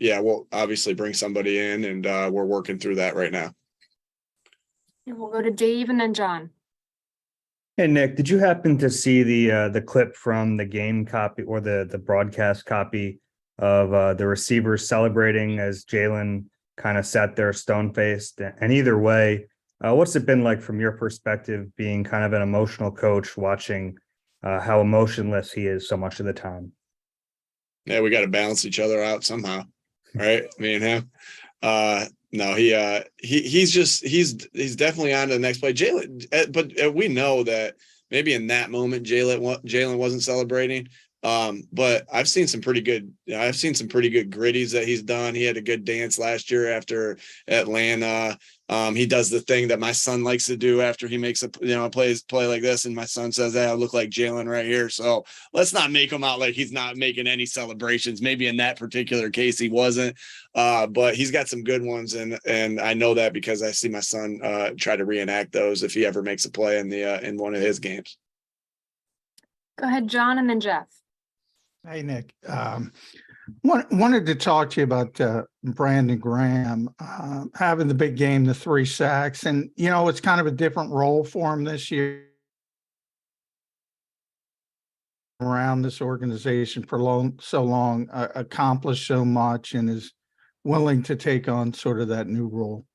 yeah, we'll obviously bring somebody in, and we're working through that right now. And we'll go to Dave and then John. Hey, Nick, did you happen to see the clip from the game copy or the broadcast copy of the receivers celebrating as Jalen kind of sat there stone-faced? And either way, what's it been like from your perspective, being kind of an emotional coach, watching how emotionless he is so much of the time? Yeah, we got to balance each other out somehow, right? Me and him. No, he's definitely on to the next play. Jalen, but we know that maybe in that moment Jalen wasn't celebrating. But I've seen some pretty good gritties that he's done. He had a good dance last year after Atlanta. He does the thing that my son likes to do after he makes a play like this, and my son says, "Hey, I look like Jalen right here." So let's not make him out like he's not making any celebrations. Maybe in that particular case he wasn't, but he's got some good ones, and I know that because I see my son try to reenact those if he ever makes a play in one of his games. Go ahead, John, and then Jeff. Hey, Nick. Wanted to talk to you about Brandon Graham having the big game, the 3 sacks, and it's kind of a different role for him this year around this organization for so long, accomplished so much, and is willing to take on sort of that new role.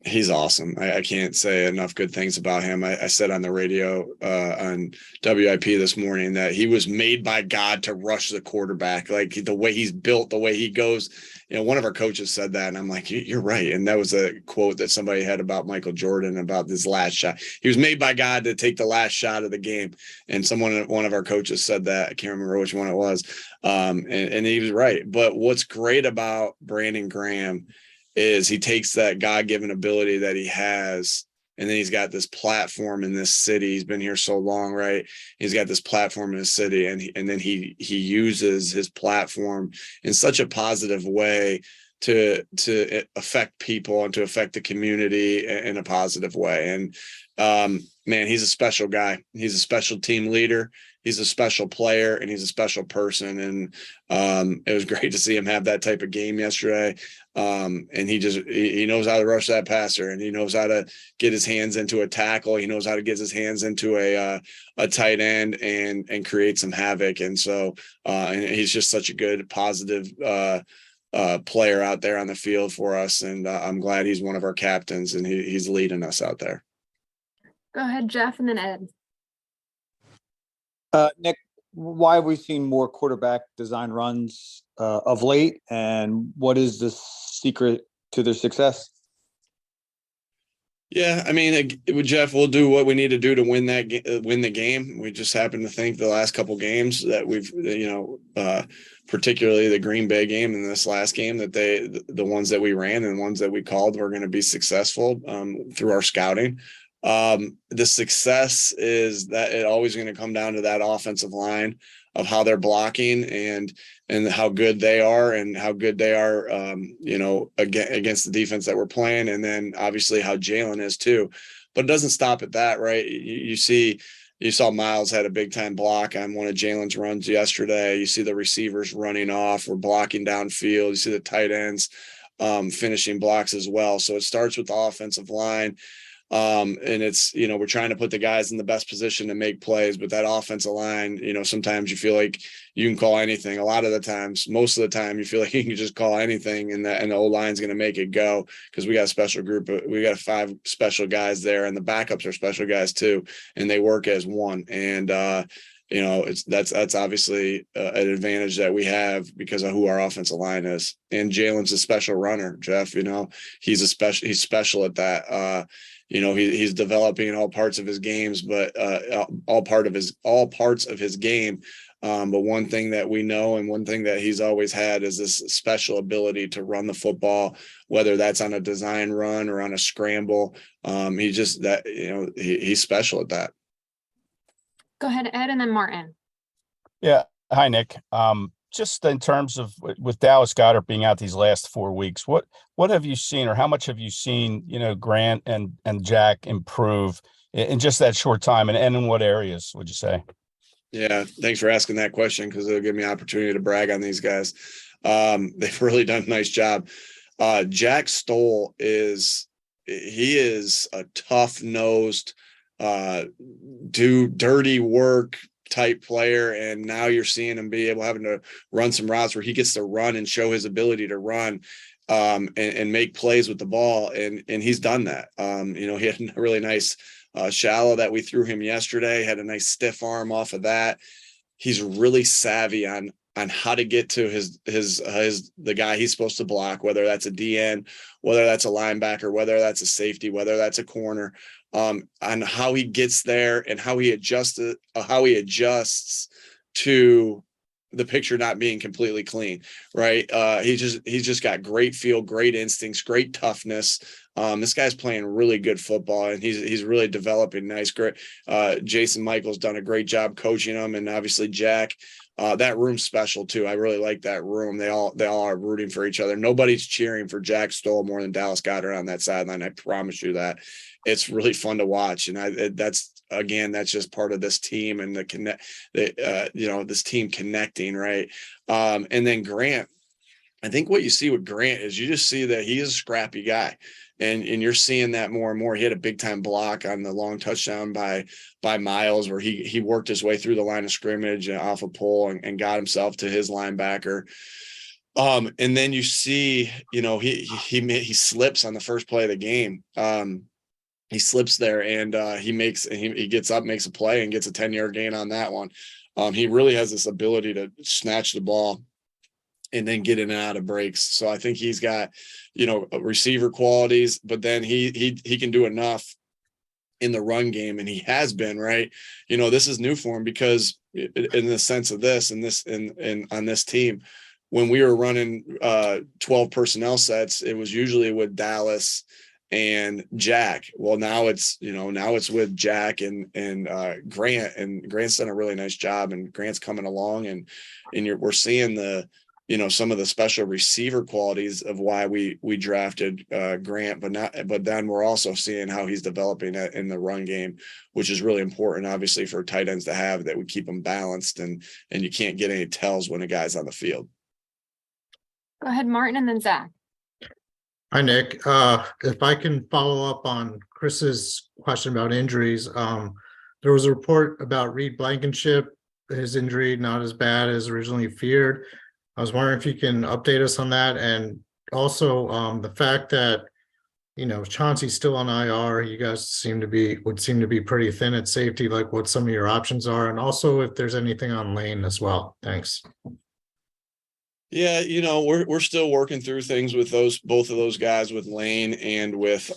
He's awesome. I can't say enough good things about him. I said on the radio on WIP this morning that he was made by God to rush the quarterback. Like the way he's built, the way he goes. One of our coaches said that, and I'm like, you're right. And that was a quote that somebody had about Michael Jordan about this last shot. He was made by God to take the last shot of the game. And one of our coaches said that. I can't remember which one it was. And he was right. But what's great about Brandon Graham is he takes that God-given ability that he has, and then he's got this platform in this city. He's been here so long, right? He's got this platform in his city, and then he uses his platform in such a positive way to affect people and to affect the community in a positive way. And man, he's a special guy. He's a special team leader. He's a special player, and he's a special person. And it was great to see him have that type of game yesterday. And he knows how to rush that passer, and he knows how to get his hands into a tackle. He knows how to get his hands into a tight end and create some havoc. And so and he's just such a good, positive player out there on the field for us. And I'm glad he's one of our captains, and he's leading us out there. Go ahead, Jeff, and then Ed. Nick, why have we seen more quarterback design runs of late, and what is the secret to their success? Yeah, I mean, Jeff, we'll do what we need to do to win the game. We just happen to think the last couple games that we've, particularly the Green Bay game and this last game, that the ones that we ran and ones that we called were going to be successful through our scouting. The success is that it always going to come down to that offensive line of how they're blocking and how good they are against the defense that we're playing. And then obviously how Jalen is too, but it doesn't stop at that, right? You saw Miles had a big time block on one of Jalen's runs yesterday. You see the receivers running off or blocking downfield. You see the tight ends finishing blocks as well. So it starts with the offensive line. And it's, we're trying to put the guys in the best position to make plays, but that offensive line, sometimes you feel like you can call anything. A lot of the times, most of the time, you feel like you can just call anything and the old line's going to make it go, because we got a special group. We got 5 special guys there, and the backups are special guys too, and they work as one. And, that's obviously an advantage that we have because of who our offensive line is. And Jalen's a special runner, Jeff. He's special at that. He's developing in all parts of his games, but all parts of his game. But one thing that we know, and one thing that he's always had, is this special ability to run the football, whether that's on a design run or on a scramble. He's special at that. Go ahead, Ed, and then Martin. Yeah. Hi, Nick. Just in terms of with Dallas Goedert being out these last 4 weeks, what have you seen, or how much have you seen, Grant and Jack improve in just that short time, and in what areas would you say? Yeah, thanks for asking that question, because it'll give me an opportunity to brag on these guys. They've really done a nice job. Jack Stoll is a tough-nosed, do dirty work type player, and now you're seeing him having to run some routes where he gets to run and show his ability to run, and make plays with the ball, and he's done that. He had a really nice shallow that we threw him yesterday, had a nice stiff arm off of that. He's really savvy on how to get to the guy he's supposed to block, whether that's a DN, whether that's a linebacker, whether that's a safety, whether that's a corner, on how he gets there and how he adjusts to the picture not being completely clean, right? He's just got great feel, great instincts, great toughness. This guy's playing really good football, and he's really developing nice. Great. Jason Michael's done a great job coaching him, and obviously Jack. That room's special too. I really like that room. They all are rooting for each other. Nobody's cheering for Jack Stoll more than Dallas Goedert on that sideline. I promise you that. It's really fun to watch, and that's just part of this team and this team connecting, right? And then Grant. I think what you see with Grant is you just see that he is a scrappy guy. And you're seeing that more and more. He had a big time block on the long touchdown by Miles, where he worked his way through the line of scrimmage off a pole and got himself to his linebacker. And then you see, he slips on the first play of the game. He slips there, and he gets up, makes a play, and gets a 10-yard gain on that one. He really has this ability to snatch the ball and then get in and out of breaks. So I think he's got, receiver qualities, but then he can do enough in the run game, and he has been, right. This is new for him because in the sense of this and on this team, when we were running 12 personnel sets, it was usually with Dallas and Jack. Well, now it's with Jack and Grant, and Grant's done a really nice job, and Grant's coming along, and we're seeing some of the special receiver qualities of why we drafted Grant, but then we're also seeing how he's developing in the run game, which is really important, obviously, for tight ends to have, that we keep them balanced, and you can't get any tells when a guy's on the field. Go ahead, Martin, and then Zach. Hi, Nick. If I can follow up on Chris's question about injuries, there was a report about Reed Blankenship, his injury not as bad as originally feared. I was wondering if you can update us on that, and also the fact that Chauncey's still on IR. You guys would seem to be pretty thin at safety. Like, what some of your options are, and also if there's anything on Lane as well. Thanks. Yeah, we're still working through things with both of those guys, with Lane and with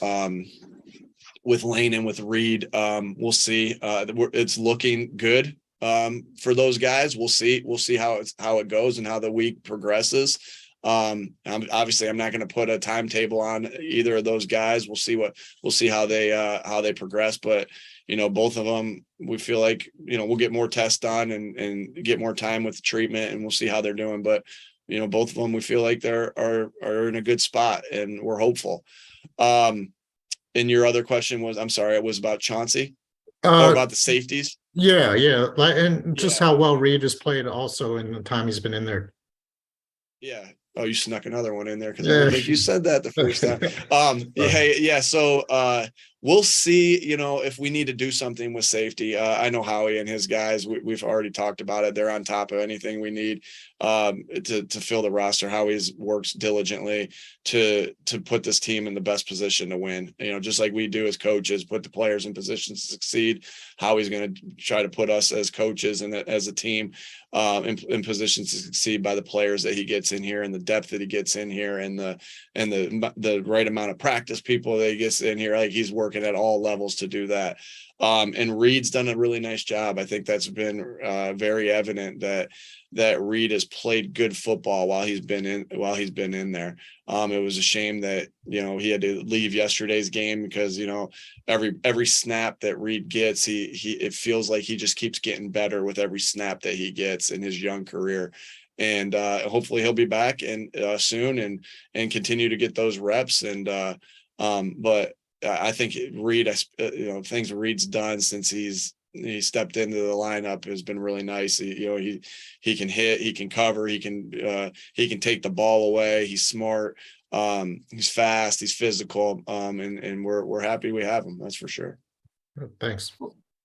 Reed. We'll see. It's looking good for those guys. We'll see how it goes and how the week progresses. Obviously, I'm not going to put a timetable on either of those guys. We'll see how they progress, but both of them, we feel like we'll get more tests done and get more time with the treatment, and we'll see how they're doing. But both of them, we feel like they're in a good spot, and we're hopeful. And your other question was, I'm sorry, it was about Chauncey or about the safeties. Yeah. And just how well Reed has played also in the time he's been in there. Yeah. Oh, you snuck another one in there because I don't think you said that the first time. Yeah. So we'll see, if we need to do something with safety. I know Howie and his guys, we've already talked about it. They're on top of anything we need to fill the roster. Howie's works diligently to put this team in the best position to win. Just like we do as coaches, put the players in positions to succeed. Howie's going to try to put us as coaches and as a team in positions to succeed by the players that he gets in here, and the depth that he gets in here, and the right amount of practice people that he gets in here. Like, he's working at all levels to do that. And Reed's done a really nice job. I think that's been very evident that Reed has played good football while he's been in there. It was a shame that he had to leave yesterday's game because every snap that Reed gets, it feels like he just keeps getting better with every snap that he gets in his young career. And hopefully he'll be back soon and continue to get those reps. And but I think Reed, things Reed's done since he's he stepped into the lineup has been really nice. He can hit, he can cover, he can take the ball away. He's smart. He's fast, he's physical. And we're happy we have him. That's for sure. Thanks.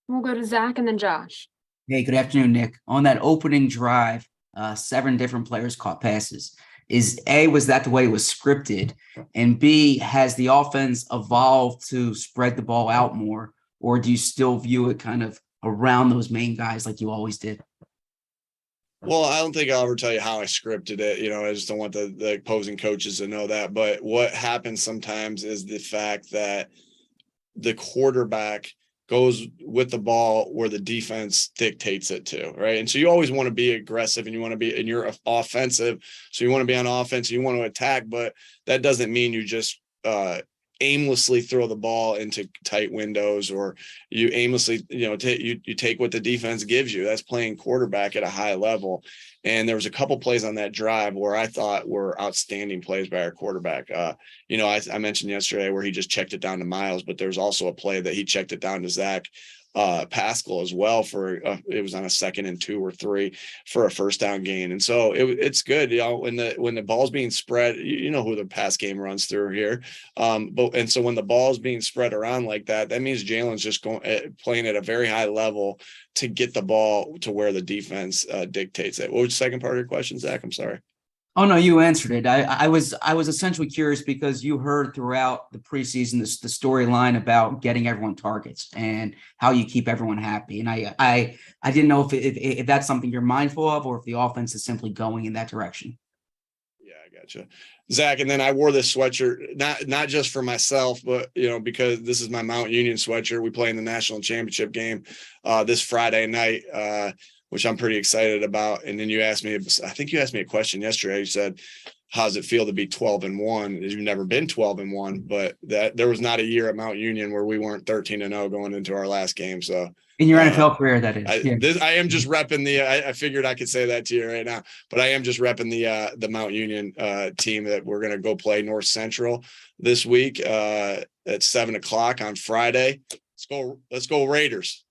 We'll go to Zach and then Josh. Hey, good afternoon, Nick. On that opening drive, 7 different players caught passes. Was that the way it was scripted? And B, has the offense evolved to spread the ball out more? Or do you still view it kind of around those main guys like you always did? Well, I don't think I'll ever tell you how I scripted it. I just don't want the opposing coaches to know that. But what happens sometimes is the fact that the quarterback goes with the ball where the defense dictates it to, right? And so you always want to be aggressive and you're offensive. So you want to be on offense, you want to attack, but that doesn't mean you just aimlessly throw the ball into tight windows, or you aimlessly, you take what the defense gives you. That's playing quarterback at a high level. And there was a couple plays on that drive where I thought were outstanding plays by our quarterback. I mentioned yesterday where he just checked it down to Miles, but there's also a play that he checked it down to Zach Pascal as well for it was on a 2nd and 2 or 3 for a first down gain. And so it's good, when the ball's being spread, who the pass game runs through here. So when the ball's being spread around like that means Jalen's just playing at a very high level to get the ball to where the defense dictates it. What was the second part of your question, Zach? I'm sorry. Oh, no, you answered it. I was essentially curious because you heard throughout the preseason the storyline about getting everyone targets and how you keep everyone happy. And I didn't know if that's something you're mindful of, or if the offense is simply going in that direction. Yeah, I gotcha, Zach. And then I wore this sweatshirt, not just for myself, but because this is my Mount Union sweatshirt. We play in the national championship game this Friday night, which I'm pretty excited about. And then I think you asked me a question yesterday. You said, how does it feel to be 12-1? You've never been 12-1, but that there was not a year at Mount Union where we weren't 13-0 going into our last game. So in your NFL career, that is. I am just repping I figured I could say that to you right now, but I am just repping the Mount Union team that we're going to go play North Central this week at 7:00 on Friday. Let's go Raiders.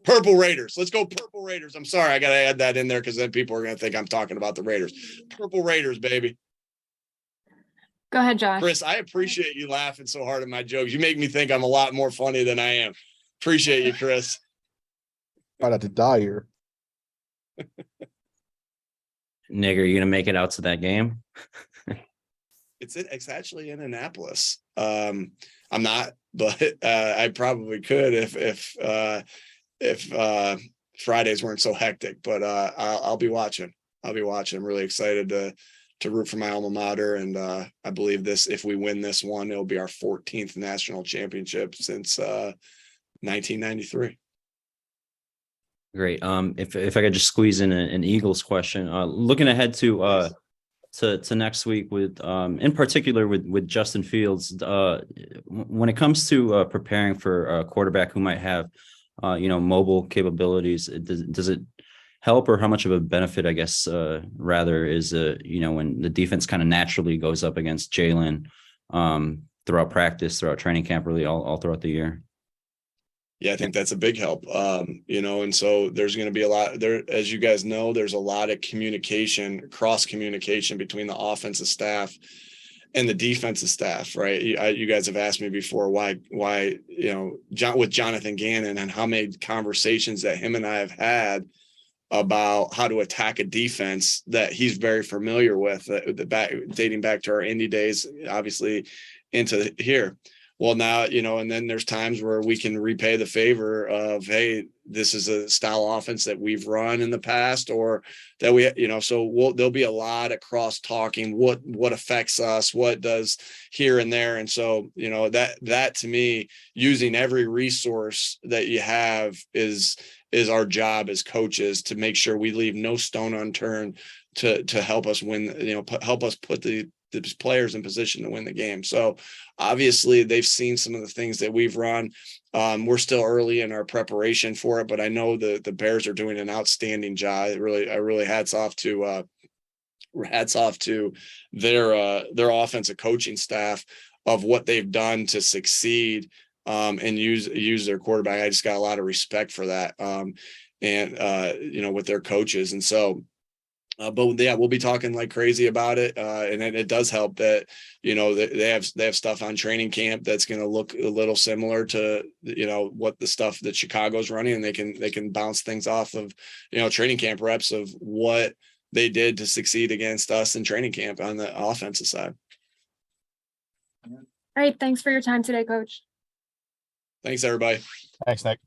Purple Raiders. Let's go Purple Raiders. I'm sorry. I got to add that in there because then people are going to think I'm talking about the Raiders. Purple Raiders, baby. Go ahead, Josh. Chris, I appreciate you laughing so hard at my jokes. You make me think I'm a lot more funny than I am. Appreciate you, Chris. Try not to die here. Nick, are you going to make it out to that game? It's actually in Annapolis. I'm not, but I probably could if Fridays weren't so hectic, but I'll be watching. I'm really excited to root for my alma mater. And I believe if we win this one, it'll be our 14th national championship since 1993. Great. If I could just squeeze in an Eagles question, looking ahead to next week with in particular with Justin Fields, when it comes to preparing for a quarterback who might have mobile capabilities, does it help, or how much of a benefit, I guess, rather is when the defense kind of naturally goes up against Jalen throughout practice, throughout training camp, really all throughout the year? Yeah, I think that's a big help. And so there's going to be a lot there, as you guys know, there's a lot of cross communication between the offensive staff and the defensive staff, right? You guys have asked me before why with Jonathan Gannon and how many conversations that him and I have had about how to attack a defense that he's very familiar with, dating back to our Indy days, obviously into here. Well, now, and then there's times where we can repay the favor of, hey, this is a style offense that we've run in the past, or that so there'll be a lot of cross talking, what affects us, what does here and there. And so, that to me, using every resource that you have is our job as coaches, to make sure we leave no stone unturned to help us win, help us put the players in position to win the game. So obviously they've seen some of the things that we've run. We're still early in our preparation for it, but I know the Bears are doing an outstanding job. I really hats off to their offensive coaching staff of what they've done to succeed and use their quarterback. I just got a lot of respect for that. With their coaches. And so, but yeah, we'll be talking like crazy about it. And it does help that, they have stuff on training camp that's going to look a little similar to, what the stuff that Chicago's running, and they can bounce things off of, training camp reps of what they did to succeed against us in training camp on the offensive side. All right, thanks for your time today, Coach. Thanks, everybody. Thanks, Nick.